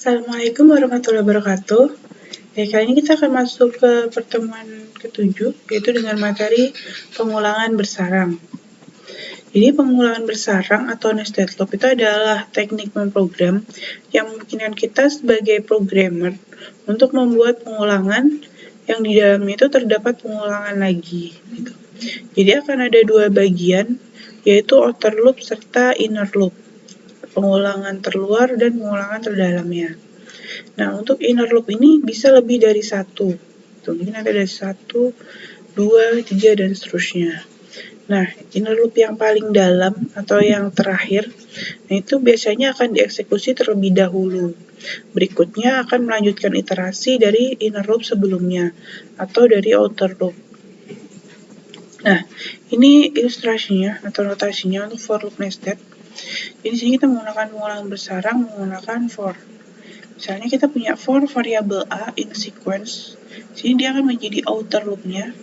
Assalamualaikum warahmatullahi wabarakatuh. Kali ini kita akan masuk ke pertemuan ke-7, yaitu dengan materi pengulangan bersarang. Jadi pengulangan bersarang atau nested loop itu adalah teknik memprogram yang memungkinkan kita sebagai programmer untuk membuat pengulangan yang di dalamnya itu terdapat pengulangan lagi. Jadi akan ada dua bagian, yaitu outer loop serta inner loop. Pengulangan terluar dan pengulangan terdalamnya. Nah, untuk inner loop ini bisa lebih dari satu. Mungkin ada dari 1, 2, 3, dan seterusnya. Nah, inner loop yang paling dalam atau yang terakhir, itu biasanya akan dieksekusi terlebih dahulu. Berikutnya akan melanjutkan iterasi dari inner loop sebelumnya atau dari outer loop. Nah, ini ilustrasinya atau notasinya untuk for loop nested. Jadi di sini kita menggunakan pengulangan bersarang menggunakan for. Misalnya kita punya for variabel A in sequence, sini dia akan menjadi outer loop-nya.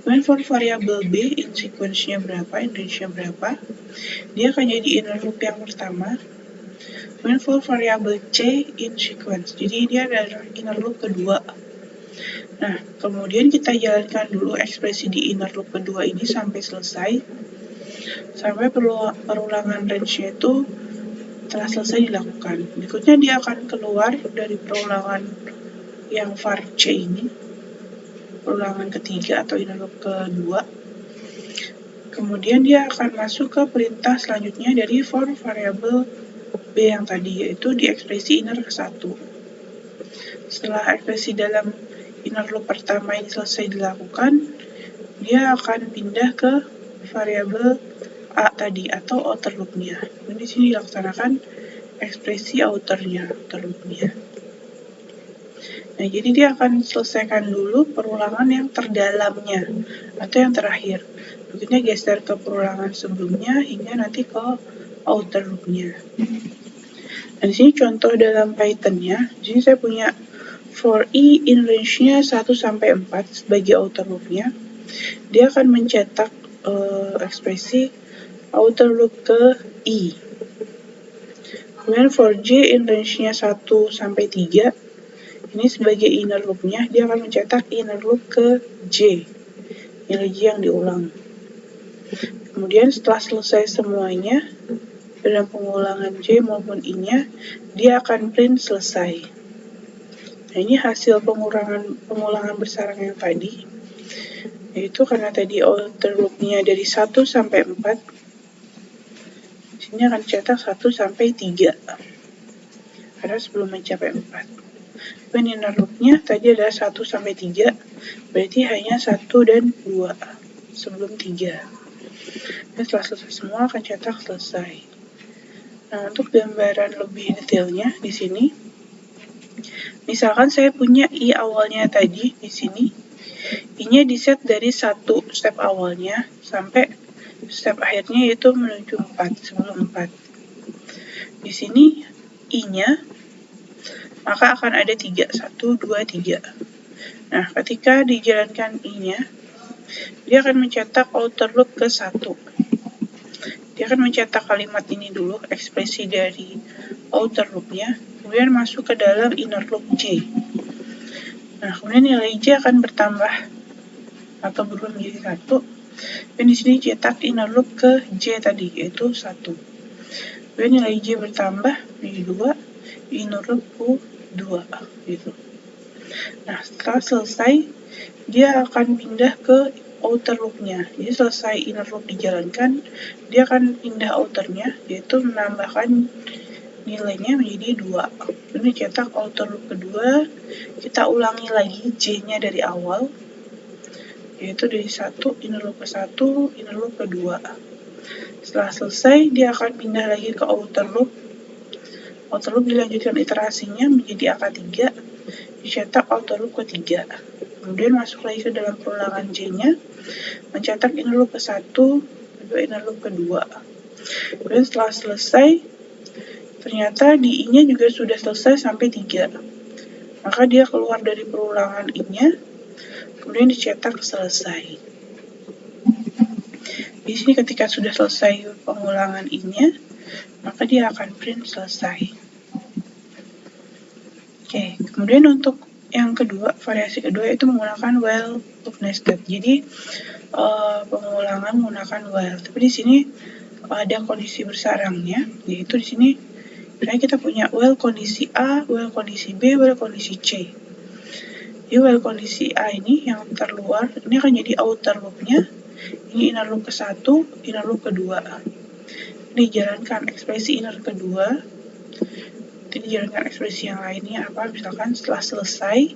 Kemudian for variabel B in sequence-nya berapa, in range-nya berapa, dia akan jadi inner loop yang pertama. Kemudian for variabel C in sequence, jadi dia adalah inner loop kedua. Nah, kemudian kita jalankan dulu ekspresi di inner loop kedua ini sampai selesai. Sampai perulangan range-nya itu telah selesai dilakukan. Berikutnya dia akan keluar dari perulangan yang var C ini, perulangan ketiga atau inner loop kedua. Kemudian dia akan masuk ke perintah selanjutnya dari for variabel B yang tadi, yaitu di ekspresi inner ke-1. Setelah ekspresi dalam inner loop pertama ini selesai dilakukan, dia akan pindah ke variabel A tadi atau outer loop-nya. Dan di sini dilaksanakan ekspresi outer loop-nya. Nah, jadi dia akan selesaikan dulu perulangan yang terdalamnya atau yang terakhir. Berikutnya geser ke perulangan sebelumnya hingga nanti ke outer loop-nya. Nah, di sini contoh dalam Python-nya. Di sini saya punya for i in range-nya 1 sampai 4 sebagai outer loop-nya. Dia akan mencetak ekspresi outer loop ke i. Kemudian for j in range-nya 1 sampai 3, ini sebagai inner loop-nya, dia akan mencetak inner loop ke j, nilai j yang diulang. Kemudian setelah selesai semuanya, dalam pengulangan j maupun i-nya, dia akan print selesai. Nah, ini hasil pengulangan bersarang yang tadi, yaitu karena tadi outer loop-nya dari 1 sampai 4, sini akan cetak 1 sampai 3, karena sebelum mencapai 4. Dan inner loop-nya tadi adalah 1 sampai 3, berarti hanya 1 dan 2 sebelum 3. Dan setelah selesai semua akan cetak selesai. Nah, untuk gambaran lebih detailnya di sini, misalkan saya punya i awalnya tadi di sini, i-nya diset dari 1 step awalnya sampai step akhirnya yaitu menuju 4 sebelum 4. Di sini i-nya maka akan ada 3, 1, 2, 3. Nah, ketika dijalankan i-nya, dia akan mencetak outer loop ke 1. Dia akan mencetak kalimat ini dulu, ekspresi dari outer loop-nya, kemudian masuk ke dalam inner loop j. Nah, kemudian nilai j akan bertambah atau berubah menjadi 1. Dan di sini cetak inner loop ke j tadi, yaitu 1. Kemudian nilai j bertambah menjadi 2, inner loop u2 gitu. Nah, setelah selesai, dia akan pindah ke outer loop-nya. Jadi selesai inner loop dijalankan, dia akan pindah outer-nya, yaitu menambahkan nilainya menjadi 2. Ini cetak outer loop kedua, kita ulangi lagi j-nya dari awal, yaitu dari 1, inner loop ke 1, inner loop ke 2. Setelah selesai, dia akan pindah lagi ke outer loop. Outer loop dilanjutkan iterasinya menjadi angka 3, dicetak outer loop ke 3. Kemudian masuk lagi ke dalam perulangan j-nya, mencetak inner loop ke 1, kedua inner loop ke 2. Kemudian setelah selesai, ternyata di i-nya juga sudah selesai sampai 3. Maka dia keluar dari perulangan i-nya, kemudian dicetak selesai. Di sini ketika sudah selesai pengulangan i-nya, maka dia akan print selesai. Oke, kemudian untuk yang kedua, variasi kedua itu menggunakan while loop nested. Jadi pengulangan menggunakan while. Tapi di sini ada kondisi bersarangnya, yaitu di sini misalnya kita punya while kondisi A, while kondisi B, while kondisi C. Jadi while kondisi A ini yang terluar, ini akan jadi outer loop-nya. Ini inner loop ke-1, inner loop kedua. Dijalankan ekspresi inner kedua, dijalankan ekspresi yang lainnya apa? Misalkan setelah selesai,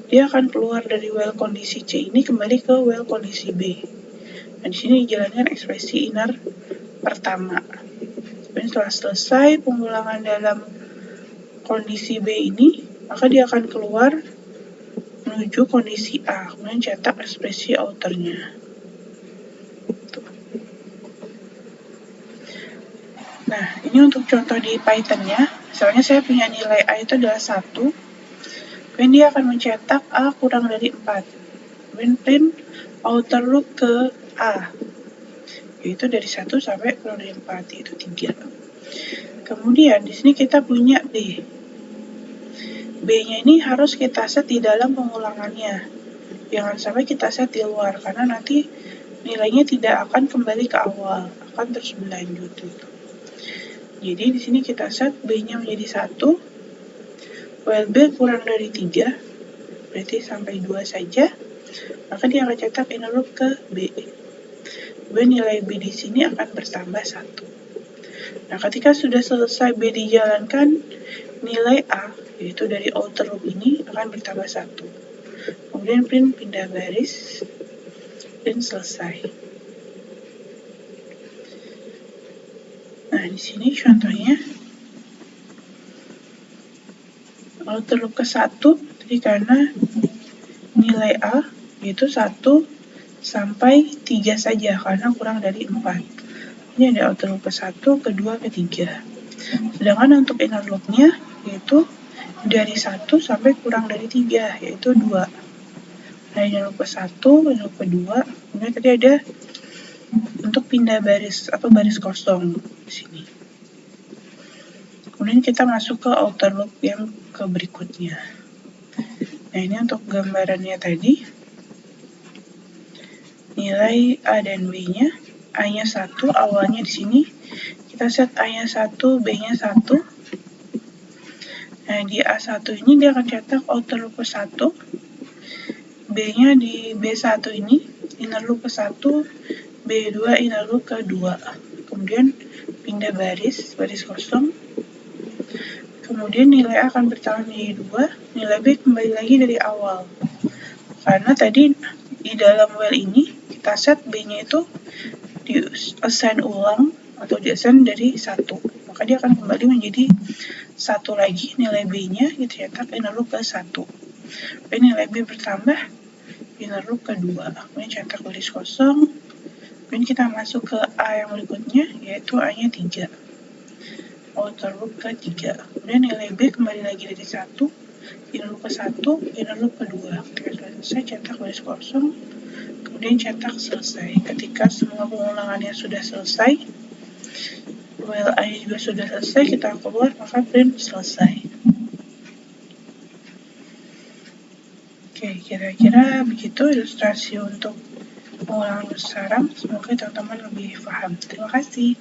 dia akan keluar dari while kondisi C ini kembali ke while kondisi B. Nah, di sini dijalankan ekspresi inner pertama. Dan setelah selesai pengulangan dalam kondisi B ini, maka dia akan keluar menuju kondisi A, kemudian cetak ekspresi outernya. Nah, ini untuk contoh di Python-nya. Misalnya saya punya nilai A itu adalah 1, kemudian dia akan mencetak A kurang dari 4. Kemudian print outer loop ke A, yaitu dari 1 sampai kurang dari 4, yaitu 3. Kemudian di sini kita punya B. B-nya ini harus kita set di dalam pengulangannya. Jangan sampai kita set di luar, karena nanti nilainya tidak akan kembali ke awal, akan terus berlanjut. Jadi di sini kita set B-nya menjadi 1, while B kurang dari 3, berarti sampai 2 saja, maka dia akan cetak inner loop ke B. Kemudian nilai B di sini akan bertambah 1. Nah, ketika sudah selesai B dijalankan, nilai A, yaitu dari outer loop ini, akan bertambah 1. Kemudian print pindah baris, dan selesai. Nah, di sini contohnya outer loop ke-1, jadi karena nilai A yaitu 1 sampai 3 saja, karena kurang dari 4. Ini ada outer loop ke-1, kedua, ketiga. Sedangkan untuk inner loop-nya yaitu dari 1 sampai kurang dari 3, yaitu 2. Nah, inner loop ke-1, inner loop kedua, kemudian tadi ada untuk pindah baris atau baris kosong di sini. Kemudian kita masuk ke outer loop yang ke berikutnya. Nah, ini untuk gambarannya tadi. Nilai A dan B-nya, A-nya 1, awalnya di sini kita set A-nya 1, B-nya 1. Nah, di A1 ini dia akan cetak outer loop ke-1. B-nya di B1 ini, inner loop ke-1, B2 inner loop ke-2. Kemudian pindah baris kosong. Kemudian nilai A akan bertambah menjadi 2, nilai B kembali lagi dari awal. Karena tadi di dalam while ini, kita set B-nya itu di assign ulang atau di assign dari 1. Maka dia akan kembali menjadi 1 lagi, nilai B-nya kita cetak inner loop ke-1. Dan nilai B bertambah, inner loop ke-2. Kemudian cetak baris kosong. Kemudian kita masuk ke A yang berikutnya, yaitu A-nya 3. Outer loop ke-3. Kemudian nilai B kembali lagi dari 1, inner loop ke-1, inner loop ke-2. Ketika sudah selesai, cetak baris kosong, kemudian cetak selesai. Ketika semua pengulangannya sudah selesai, while A juga sudah selesai, kita keluar, maka print selesai. Oke, kira-kira begitu ilustrasi untuk pengulangan bersarang. Semoga teman-teman lebih paham. Terima kasih.